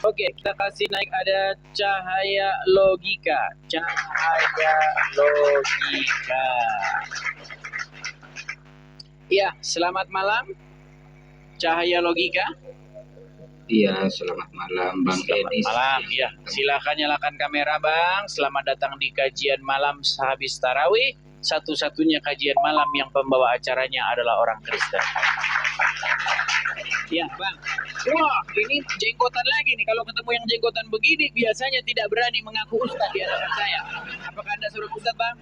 Oke, kita kasih naik ada cahaya logika. Cahaya logika. Iya, selamat malam. Cahaya logika. Iya, selamat malam Bang Edis. Malam, ya. Silakan nyalakan kamera Bang. Selamat datang di kajian malam sehabis tarawih. Satu-satunya kajian malam yang pembawa acaranya adalah orang Kristen. Ya Bang. Wah, ini jenggotan lagi nih. Kalau ketemu yang jenggotan begini, biasanya tidak berani mengaku ustaz di hadapan saya. Apakah Anda seorang ustaz, Bang?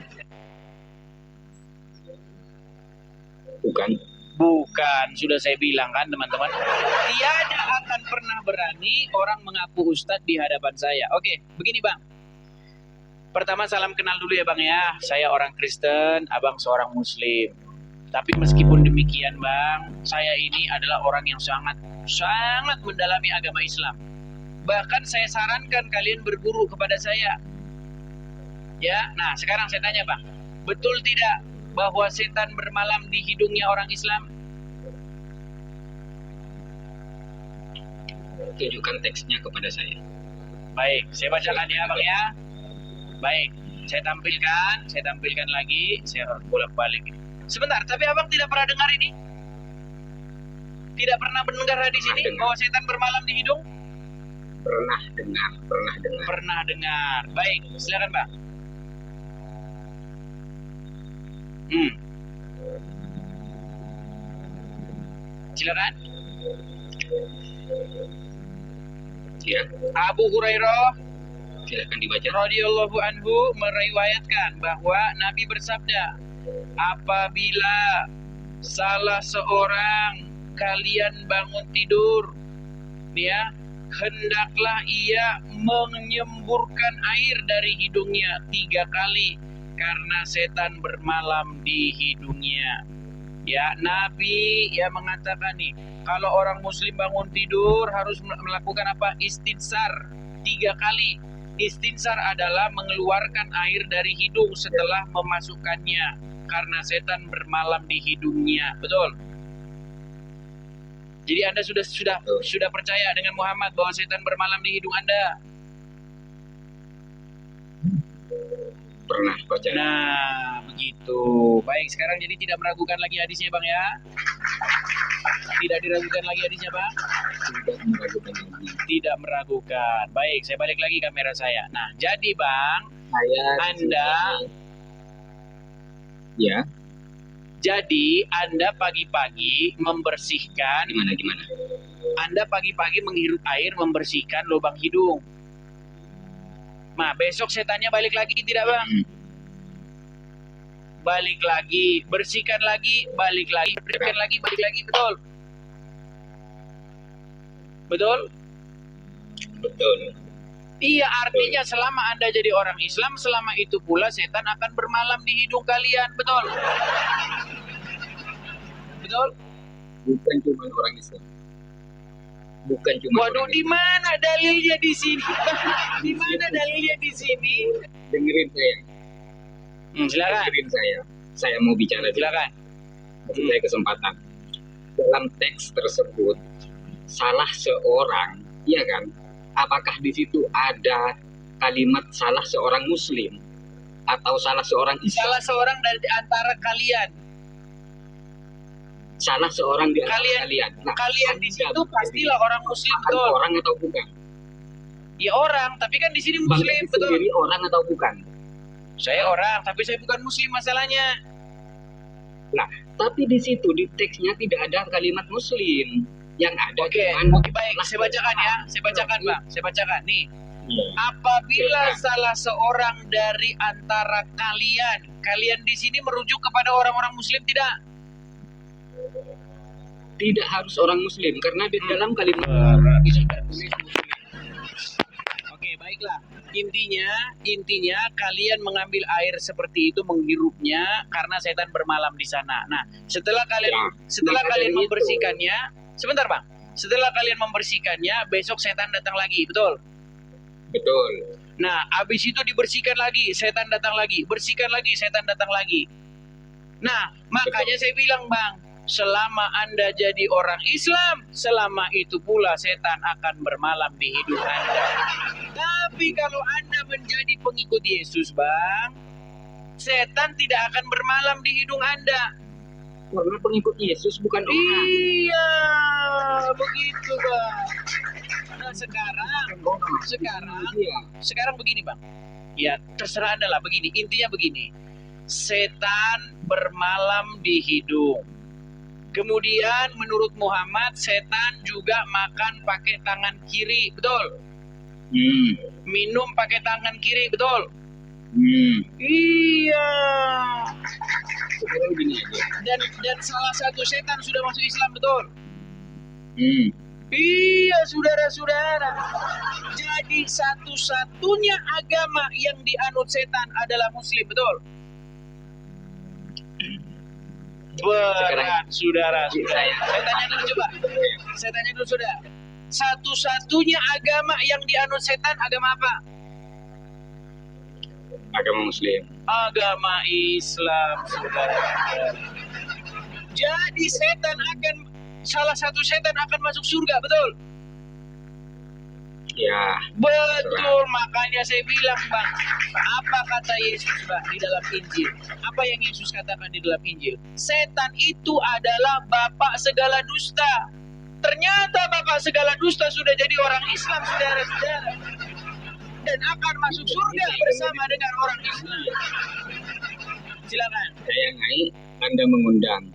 Bukan. Bukan, sudah saya bilang kan teman-teman. Tiada akan pernah berani orang mengaku ustadz di hadapan saya. Oke, begini Bang. Pertama salam kenal dulu ya Bang ya. Saya orang Kristen, Abang seorang Muslim. Tapi meskipun demikian Bang, saya ini adalah orang yang sangat mendalami agama Islam. Bahkan saya sarankan kalian berguru kepada saya. Ya, nah sekarang saya tanya Bang, betul tidak bahwa setan bermalam di hidungnya orang Islam? Tunjukkan teksnya kepada saya. Baik, saya bacakan ya Bang ya. Baik, saya tampilkan lagi, saya bolak-balik. Sebentar, tapi Abang tidak pernah dengar ini? Tidak pernah mendengar hadis ini bahwa setan bermalam di hidung? Pernah dengar. Pernah dengar. Baik, silakan Bang. Silakan. Ya, Abu Hurairah silakan dibaca. radhiyallahu anhu meriwayatkan bahwa Nabi bersabda, apabila salah seorang kalian bangun tidur, ya, hendaklah ia menyemburkan air dari hidungnya 3 kali karena setan bermalam di hidungnya. Ya, Nabi ya mengatakan nih, kalau orang muslim bangun tidur harus melakukan apa? Istinsar 3 kali. Istinsar adalah mengeluarkan air dari hidung setelah memasukkannya karena setan bermalam di hidungnya. Betul? Jadi Anda sudah percaya dengan Muhammad bahwa setan bermalam di hidung Anda? Pernah percaya. Nah, begitu. Baik, sekarang jadi tidak meragukan lagi hadisnya, Bang ya? Tidak diragukan lagi hadisnya, Bang? Tidak meragukan lagi. Tidak meragukan. Baik, saya balik lagi kamera saya. Nah, jadi Bang, Anda... Ya. Jadi, Anda pagi-pagi membersihkan... Gimana? Anda pagi-pagi menghirup air, membersihkan lubang hidung. Nah, besok setannya balik lagi tidak Bang? Balik lagi, bersihkan lagi, balik lagi, bersihkan lagi, balik lagi, betul? Betul? Betul. Iya, artinya selama Anda jadi orang Islam, selama itu pula setan akan bermalam di hidung kalian, betul? Betul? Bukan cuma orang Islam. Bukan cuma. Waduh, di mana dalilnya di sini? Di mana dalilnya di sini? Dengerin saya. Silakan. Dengerin saya. Saya mau bicara. Silakan. Kasih saya kesempatan. Dalam teks tersebut, salah seorang, iya kan? Apakah di situ ada kalimat salah seorang Muslim atau salah seorang Islam? Salah seorang dari antara kalian. Salah seorang di antara kalian. Nah, kalian di situ pastilah orang Muslim, betul? Orang atau bukan? Ya orang, tapi kan di sini Muslim, betul? Sendiri orang atau bukan? Saya orang, tapi saya bukan Muslim masalahnya. Nah, tapi di situ di teksnya tidak ada kalimat Muslim. Yang ada Oke, baik. Saya bacakan ya. Saya bacakan, Bang. Saya bacakan nih. Apabila salah seorang dari antara kalian di sini merujuk kepada orang-orang Muslim tidak? Tidak harus orang Muslim karena di dalam kalimat Oke, baiklah. Intinya kalian mengambil air seperti itu, menghirupnya karena setan bermalam di sana. Nah, setelah kalian membersihkannya, sebentar Bang. Setelah kalian membersihkannya, besok setan datang lagi, betul? Betul. Nah, habis itu dibersihkan lagi, setan datang lagi, bersihkan lagi, setan datang lagi. Nah, makanya saya bilang Bang, selama Anda jadi orang Islam, selama itu pula setan akan bermalam di hidup Anda. Tapi kalau Anda menjadi pengikut Yesus, Bang, setan tidak akan bermalam di hidung Anda. Karena pengikut Yesus bukan orang. Iya, begitu, Bang. Nah, sekarang begini, Bang. Ya, terserah Anda lah, begini. Intinya begini. Setan bermalam di hidung. Kemudian menurut Muhammad, setan juga makan pakai tangan kiri, betul? Minum pakai tangan kiri, betul? Iya. Sekarang gini aja. Dan salah satu setan sudah masuk Islam, betul? Iya, saudara-saudara. Jadi satu-satunya agama yang dianut setan adalah Muslim, betul? Berat, saudara. Saya tanya dulu coba. Saya tanya dulu, saudara. Satu-satunya agama yang dianut setan agama apa? Agama Muslim. Agama Islam, saudara. Jadi salah satu setan akan masuk surga, betul? Ya. Betul, makanya saya bilang, Bang, apa kata Yesus, Bang, di dalam Injil? Apa yang Yesus katakan di dalam Injil? Setan itu adalah bapak segala dusta. Ternyata bapak segala dusta sudah jadi orang Islam, saudara-saudara. Dan akan masuk surga bersama dengan orang Islam. Silakan. Saya naik, Anda mengundang.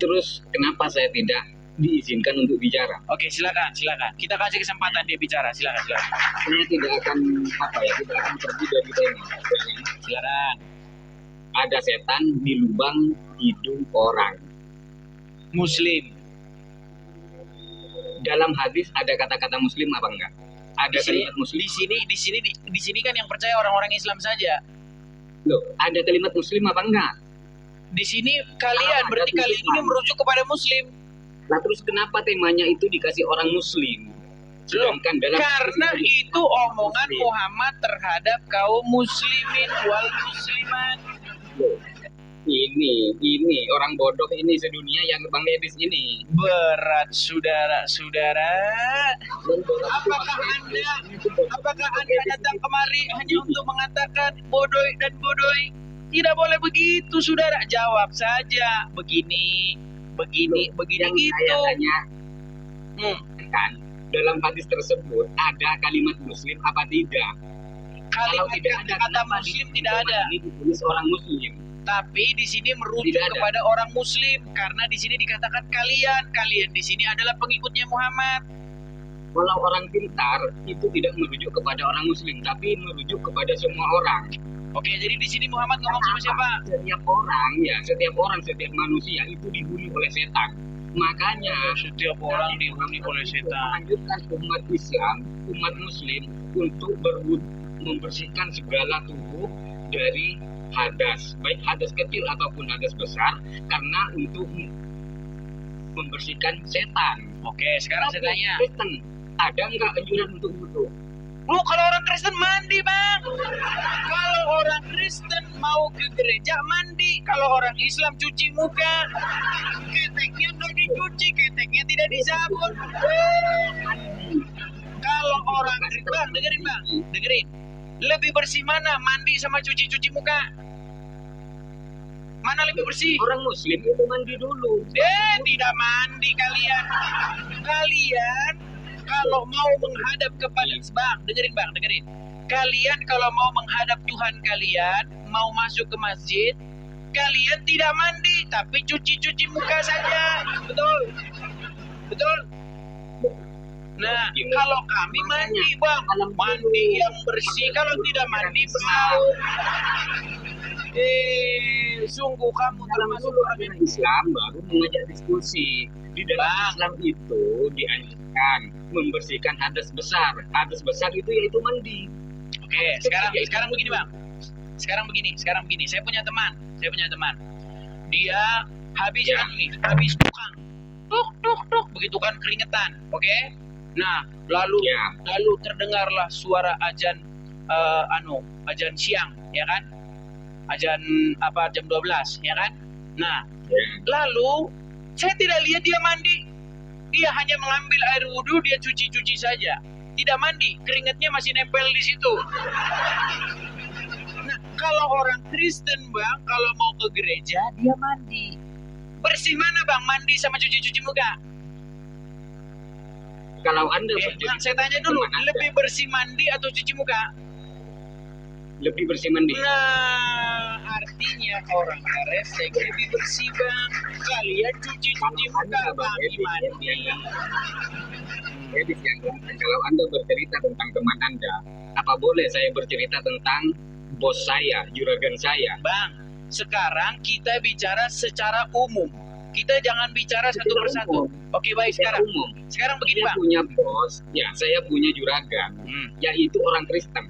Terus kenapa saya tidak diizinkan untuk bicara? Oke, silakan. Kita kasih kesempatan dia bicara. Silakan. Saya tidak akan tidak akan pergi dari tema. Silakan. Ada setan di lubang hidung orang Muslim. Dalam hadis ada kata-kata Muslim apa enggak? Ada kalimat Muslim. Di sini kan yang percaya orang-orang Islam saja. Loh, ada kalimat Muslim apa enggak? Di sini berarti kalian ini merujuk kepada Muslim. Nah, terus kenapa temanya itu dikasih orang Muslim? Karena itu omongan Muhammad terhadap kaum muslimin wal muslimat. Loh, ini orang bodoh ini sedunia yang Bang Dedis ini. Berat, saudara-saudara. Apakah Anda datang kemari hanya untuk mengatakan bodoh dan bodoh? Tidak boleh begitu, saudara. Jawab saja. Begini yang gitu. Saya tanya, kan dalam hadis tersebut ada kalimat Muslim apa tidak? Kalau tidak ada kata Muslim tidak ada. Ini ditulis orang Muslim. Tapi di sini merujuk kepada orang Muslim karena di sini dikatakan kalian di sini adalah pengikutnya Muhammad. Kalau orang pintar itu tidak merujuk kepada orang Muslim, tapi merujuk kepada semua orang. Oke, jadi di sini Muhammad ngomong sama siapa? Setiap orang, manusia itu dihuni oleh setan. Makanya setiap orang dihuni oleh setan. Menganjurkan umat Islam, umat Muslim untuk membersihkan segala tubuh dari hadas, baik hadas kecil ataupun hadas besar, karena untuk membersihkan setan. Oke, sekarang saya tanya. Kristen, ada nggak anjuran untuk wudhu? Kalau orang Kristen mandi, Bang. Kalau orang Kristen mau ke gereja mandi. Kalau orang Islam cuci muka. Keteknya nggak dicuci, keteknya tidak disabun. Kalau orang Kristen, dengerin. Lebih bersih mana, mandi sama cuci muka? Mana lebih bersih? Orang Muslim itu mandi dulu. Tidak mandi kalian. Kalian kalau mau menghadap kepada Bang, dengerin. Kalian kalau mau menghadap Tuhan kalian, mau masuk ke masjid, kalian tidak mandi, tapi cuci muka saja. Betul? Nah, kalau kami mandi, Bang, mandi yang bersih. Kalau tidak mandi, bau. Sungguh kamu termasuk orang Islam baru mengajak diskusi. Di dalam Islam itu dianjurkan membersihkan hadas besar. Hadas besar itu yaitu mandi. Oke, sekarang begini, Bang. Sekarang begini. Saya punya teman. Dia habis tukang. Tuk, begitu kan keringetan. Oke? Nah, lalu terdengarlah suara azan azan siang, ya kan? Azan jam 12, ya kan? Nah, Ya. Lalu saya tidak lihat dia mandi. Dia hanya mengambil air wudhu, dia cuci-cuci saja. Tidak mandi, keringatnya masih nempel di situ. Nah, kalau orang Kristen bang, kalau mau ke gereja, dia mandi. Bersih mana bang, mandi sama cuci-cuci muka? Kalau Anda Bang, saya tanya dulu, lebih bersih mandi atau cuci muka? Lebih bersih mandi. Nah, artinya orang Karesek lebih bersih bang. Kalian cuci-cuci muka, kami mandi. Jadi kalau Anda bercerita tentang teman Anda, apa boleh saya bercerita tentang bos saya, juragan saya? Bang, sekarang kita bicara secara umum. Kita jangan bicara satu persatu. Oke, baik sekarang. Sekarang begini bang. Saya punya bos, ya saya punya juragan, yaitu orang Kristen.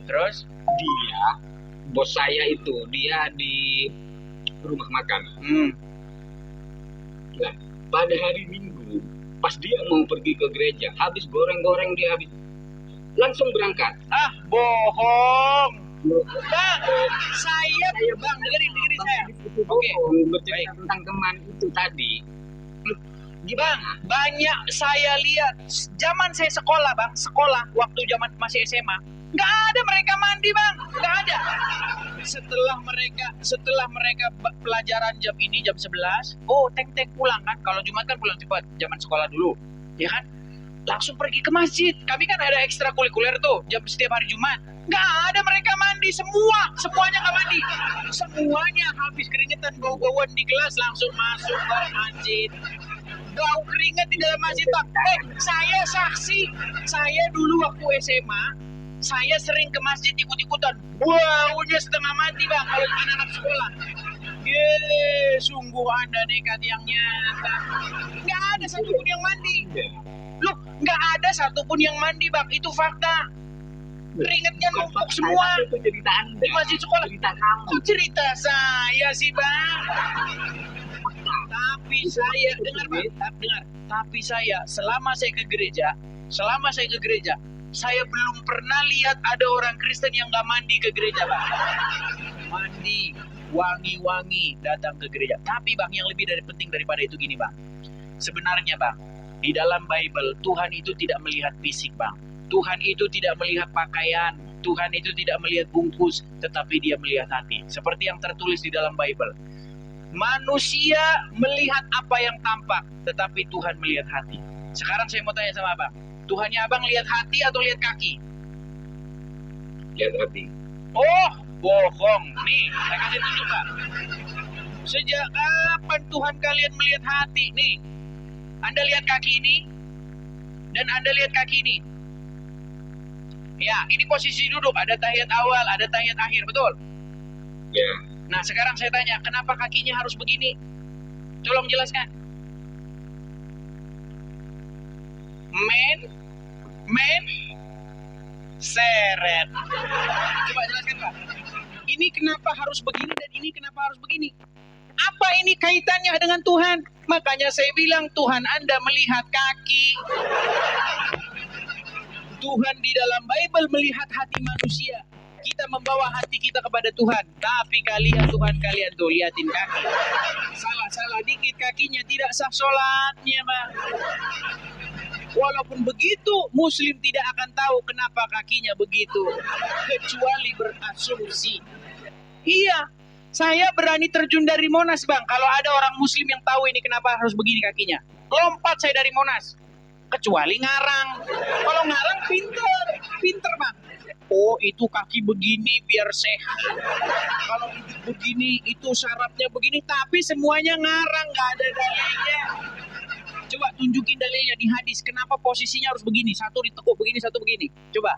Terus? Dia, bos saya itu, dia di rumah makan. Nah, pada hari Minggu, pas dia mau pergi ke gereja, habis goreng-goreng dia habis langsung berangkat. Ah, bohong. Bang, saya bang, dengerin saya. Oke, bercerita tentang teman itu tadi. Bang, banyak saya lihat zaman saya sekolah bang, waktu zaman masih SMA, nggak ada mereka mandi bang, nggak ada. Setelah mereka pelajaran jam ini jam 11, tek pulang kan, kalau Jumat kan pulang cepat, zaman sekolah dulu, ya kan? Langsung pergi ke masjid. Kami kan ada ekstrakurikuler tuh, setiap hari Jumat. Nggak ada mereka mandi, semuanya nggak mandi. Semuanya habis keringetan, bau-bauan di kelas, langsung masuk ke masjid. Bau keringat di dalam masjid bang. Saya saksi. Saya dulu waktu SMA, saya sering ke masjid ikut-ikutan. Baunya setengah mati bang kalau anak-anak sekolah. Sungguh Anda nekat yang nyata. Nggak ada satupun yang mandi. Loh, nggak ada satupun yang mandi bang. Itu fakta. Keringatnya numpuk semua. Itu cerita Anda. Di masjid sekolah. Cerita kamu. Cerita saya sih bang. Tapi saya dengar. Tapi saya selama saya ke gereja, saya belum pernah lihat ada orang Kristen yang nggak mandi ke gereja bang. Mandi, wangi-wangi datang ke gereja. Tapi bang, yang lebih penting daripada itu gini bang. Sebenarnya bang, di dalam Bible Tuhan itu tidak melihat fisik bang. Tuhan itu tidak melihat pakaian. Tuhan itu tidak melihat bungkus, tetapi dia melihat hati. Seperti yang tertulis di dalam Bible. Manusia melihat apa yang tampak, tetapi Tuhan melihat hati. Sekarang saya mau tanya sama abang, Tuhannya abang lihat hati atau lihat kaki? Lihat hati. Oh, bohong. Nih, saya kasih tunjuk pak. Sejak kapan Tuhan kalian melihat hati? Nih, Anda lihat kaki ini, dan Anda lihat kaki ini. Ya, ini posisi duduk. Ada tahiyat awal, ada tahiyat akhir, betul? Ya. Nah, sekarang saya tanya, kenapa kakinya harus begini? Tolong jelaskan. Men, seret. Coba jelaskan, Pak. Ini kenapa harus begini dan ini kenapa harus begini? Apa ini kaitannya dengan Tuhan? Makanya saya bilang Tuhan Anda melihat kaki. Tuhan di dalam Bible melihat hati manusia. Kita membawa hati kita kepada Tuhan. Tapi Tuhan kalian tuh liatin kaki. Salah dikit kakinya tidak sah sholatnya, Bang. Walaupun begitu, Muslim tidak akan tahu kenapa kakinya begitu. Kecuali berasumsi. Iya, saya berani terjun dari Monas, Bang. Kalau ada orang Muslim yang tahu ini kenapa harus begini kakinya. Lompat saya dari Monas. Kecuali ngarang. Kalau ngarang pinter, Bang. Oh, itu kaki begini biar sehat. Kalau begini, itu syaratnya begini. Tapi semuanya ngarang, nggak ada dalilnya. Coba tunjukin dalilnya di hadis. Kenapa posisinya harus begini? Satu ditekuk begini, satu begini. Coba.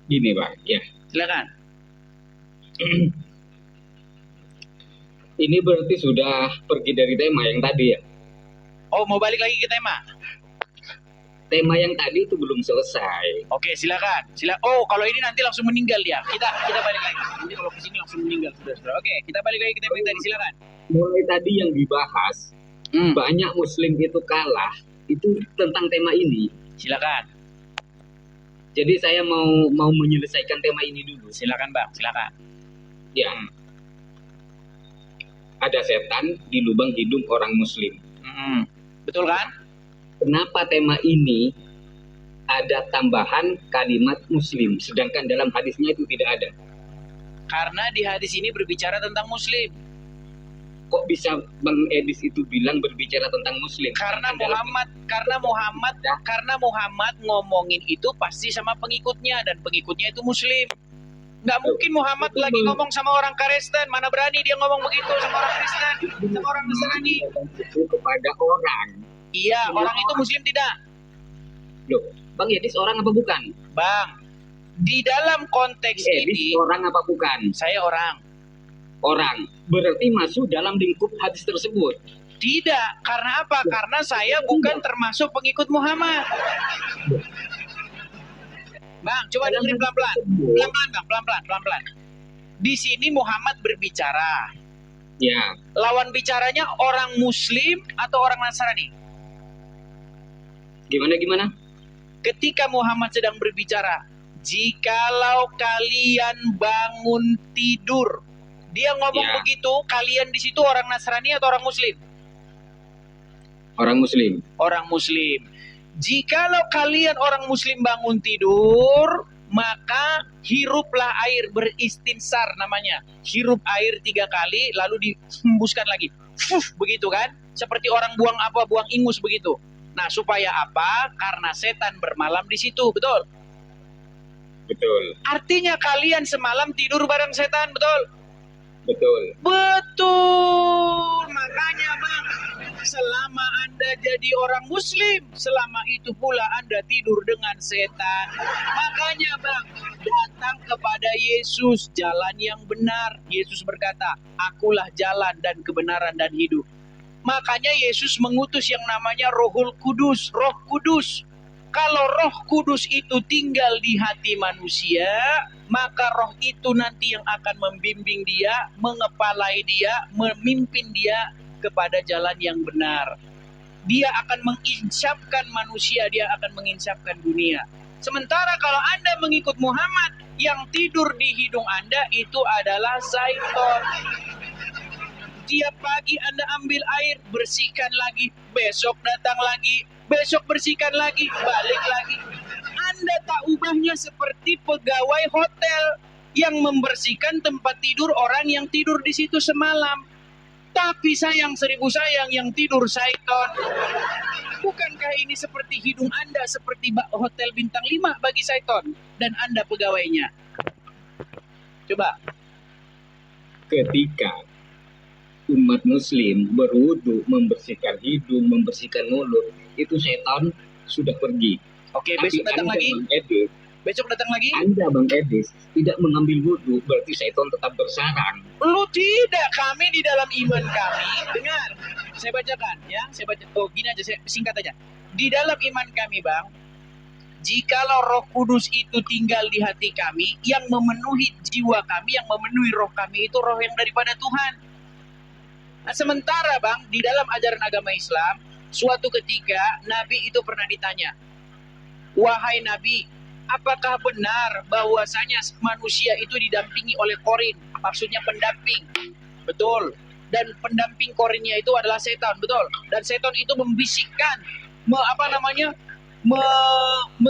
Gini, Pak. Ya. Silakan. Ini berarti sudah pergi dari tema yang tadi ya? Oh, mau balik lagi ke tema? Tema yang tadi itu belum selesai. Oke, silakan. Oh, kalau ini nanti langsung meninggal dia. Kita balik lagi. Nanti kalau kesini langsung meninggal, sudah. Oke, kita balik lagi ke tema yang tadi. Silakan. Mulai tadi yang dibahas, banyak Muslim itu kalah. Itu tentang tema ini. Silakan. Jadi saya mau menyelesaikan tema ini dulu. Silakan, Bang. Silakan. Ya, ada setan di lubang hidung orang muslim. Betul kan? Kenapa tema ini ada tambahan kalimat muslim, sedangkan dalam hadisnya itu tidak ada? Karena di hadis ini berbicara tentang muslim. Kok bisa Bang Edis itu bilang berbicara tentang muslim? Karena Muhammad ngomongin itu pasti sama pengikutnya, dan pengikutnya itu muslim. Nggak mungkin Muhammad lagi ngomong sama orang Kristen, mana berani dia ngomong begitu sama orang Kristen, sama orang Nasrani. Itu kepada orang. Iya, orang itu muslim tidak? Loh, Bang Edis orang apa bukan? Bang, di dalam konteks Edis ini, orang apa bukan? saya orang. Orang. Berarti masuk dalam lingkup hadis tersebut. Tidak, karena apa? Karena saya bukan termasuk pengikut Muhammad. Bang, coba dengerin pelan-pelan. Pelan-pelan, Bang, pelan-pelan. Di sini Muhammad berbicara. Ya. Lawan bicaranya orang muslim atau orang Nasrani? Gimana? Ketika Muhammad sedang berbicara, jikalau kalian bangun tidur. Dia ngomong begitu, kalian di situ orang Nasrani atau orang muslim? Orang muslim. Orang muslim. Jikalau kalian orang muslim bangun tidur, maka hiruplah air, beristinsar namanya. Hirup air 3 kali, lalu dihembuskan lagi. Begitu kan? Seperti orang buang ingus begitu. Nah, supaya apa? Karena setan bermalam di situ, betul? Betul. Artinya kalian semalam tidur bareng setan, betul? Betul. Betul. Makanya Bang, selama Anda jadi orang muslim, selama itu pula Anda tidur dengan setan. Makanya Bang, datang kepada Yesus, jalan yang benar. Yesus berkata, akulah jalan dan kebenaran dan hidup. Makanya Yesus mengutus yang namanya Rohul Kudus, Roh Kudus. Kalau Roh Kudus itu tinggal di hati manusia, maka roh itu nanti yang akan membimbing dia, mengepalai dia, memimpin dia kepada jalan yang benar. Dia akan menginsafkan manusia, dia akan menginsafkan dunia. Sementara kalau Anda mengikut Muhammad, yang tidur di hidung Anda itu adalah syaitan. Tiap pagi Anda ambil air, bersihkan lagi, besok datang lagi, besok bersihkan lagi, balik lagi. Anda tak ubahnya seperti pegawai hotel yang membersihkan tempat tidur orang yang tidur di situ semalam. Tapi sayang 1000 sayang yang tidur syaitan. Bukankah ini seperti hidung Anda seperti hotel bintang 5 bagi syaitan dan Anda pegawainya? Coba. Ketika umat muslim berwudu, membersihkan hidung, membersihkan mulut, itu setan sudah pergi. Oke, besok datang lagi. Besok datang lagi. Anda Bang Edis tidak mengambil wudu, berarti setan tetap bersarang. Lu tidak, kami di dalam iman kami. Dengar, saya bacakan ya. Saya baca. Oh, gini aja, saya singkat aja. Di dalam iman kami, Bang, jikalau Roh Kudus itu tinggal di hati kami, yang memenuhi jiwa kami, yang memenuhi roh kami itu roh yang daripada Tuhan. Nah, sementara Bang, di dalam ajaran agama Islam, suatu ketika Nabi itu pernah ditanya, wahai Nabi, apakah benar bahwasanya manusia itu didampingi oleh korin? Maksudnya pendamping. Betul. Dan pendamping korinnya itu adalah setan, betul. Dan setan itu membisikkan,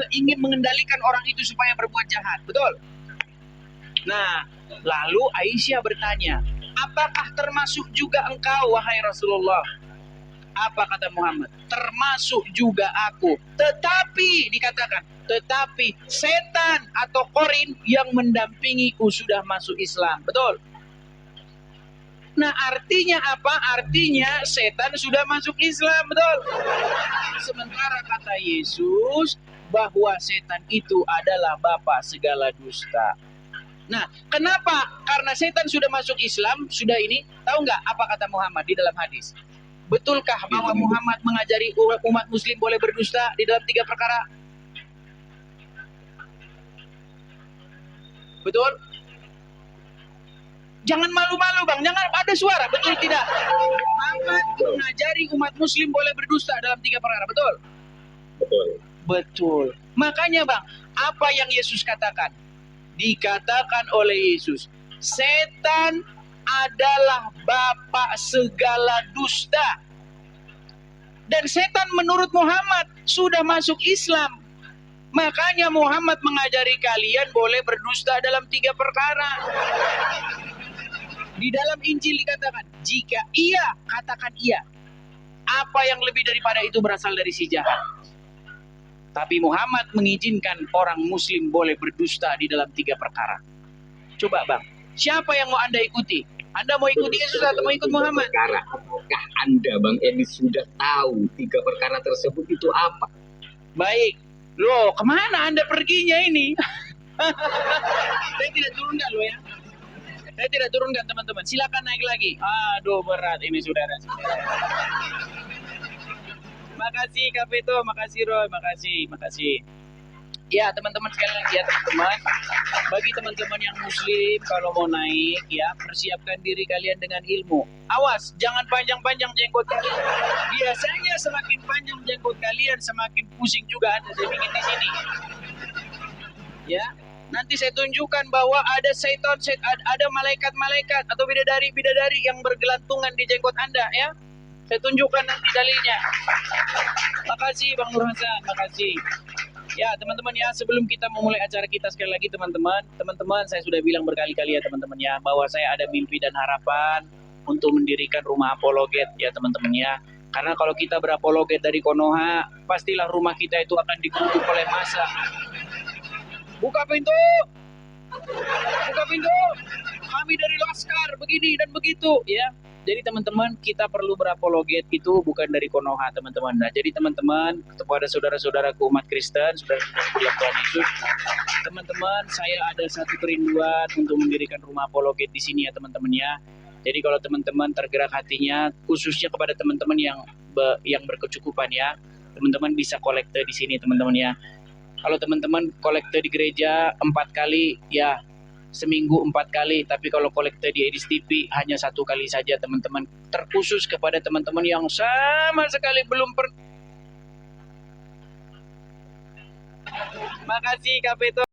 ingin mengendalikan orang itu supaya berbuat jahat, betul. Nah, lalu Aisyah bertanya, apakah termasuk juga engkau, wahai Rasulullah? Apa kata Muhammad? Termasuk juga aku. Tetapi, dikatakan, tetapi setan atau korin yang mendampingiku sudah masuk Islam. Betul? Nah, artinya apa? Artinya setan sudah masuk Islam. Betul? Sementara kata Yesus bahwa setan itu adalah bapa segala dusta. Nah, kenapa? Karena setan sudah masuk Islam, sudah ini. Tahu nggak apa kata Muhammad di dalam hadis? Betulkah bahwa Muhammad mengajari umat muslim boleh berdusta di dalam 3 perkara? Betul? Jangan malu-malu Bang, jangan ada suara, betul tidak? Muhammad mengajari umat muslim boleh berdusta dalam 3 perkara, betul? Betul. Betul. Makanya Bang, apa yang Yesus katakan? Dikatakan oleh Yesus, Setan adalah bapak segala dusta. Dan setan menurut Muhammad sudah masuk Islam. Makanya Muhammad mengajari kalian boleh berdusta dalam 3 perkara. Di dalam Injil dikatakan, jika iya, katakan iya. Apa yang lebih daripada itu berasal dari si jahat. Tapi Muhammad mengizinkan orang muslim boleh berdusta di dalam 3 perkara. Coba bang, siapa yang mau Anda ikuti? Anda mau ikuti Yesus atau mau ikut Muhammad? Perkara. Apakah Anda Bang Edi sudah tahu 3 perkara tersebut itu apa? Baik. Loh, kemana Anda perginya ini? Saya tidak turunkan loh ya. Saya tidak turunkan teman-teman. Silakan naik lagi. Aduh berat ini saudara. Makasih Kak Vito, makasih Roy, makasih. Ya teman-teman sekali lagi ya teman-teman. Bagi teman-teman yang muslim kalau mau naik ya persiapkan diri kalian dengan ilmu. Awas jangan panjang-panjang jenggot kalian. Biasanya semakin panjang jenggot kalian semakin pusing juga Anda. Saya bikin di sini. Ya. Nanti saya tunjukkan bahwa ada setan, ada malaikat-malaikat atau bidadari-bidadari yang bergelantungan di jenggot Anda ya. Saya tunjukkan nanti dalilnya. Makasih Bang Nur Hasan, makasih. Ya teman-teman ya, sebelum kita memulai acara kita sekali lagi teman-teman saya sudah bilang berkali-kali ya teman-teman ya, bahwa saya ada mimpi dan harapan untuk mendirikan rumah apologet ya teman-teman ya. Karena kalau kita berapologet dari Konoha, pastilah rumah kita itu akan digeruduk oleh massa. Buka pintu, kami dari Laskar begini dan begitu ya. Jadi teman-teman kita perlu berapologet itu bukan dari Konoha teman-teman. Nah jadi teman-teman kepada saudara-saudaraku umat Kristen, saudara-saudaraku yang Tuhan Yesus, teman-teman saya ada satu kerinduan untuk mendirikan rumah apologet di sini ya teman-teman ya. Jadi kalau teman-teman tergerak hatinya, khususnya kepada teman-teman yang berkecukupan ya, teman-teman bisa kolekte di sini teman-teman ya. Kalau teman-teman kolekte di gereja 4 kali ya, seminggu 4 kali, tapi kalau kolekte di Edis TV hanya 1 kali saja teman-teman. Terkhusus kepada teman-teman yang sama sekali belum Makasih Kak Beto.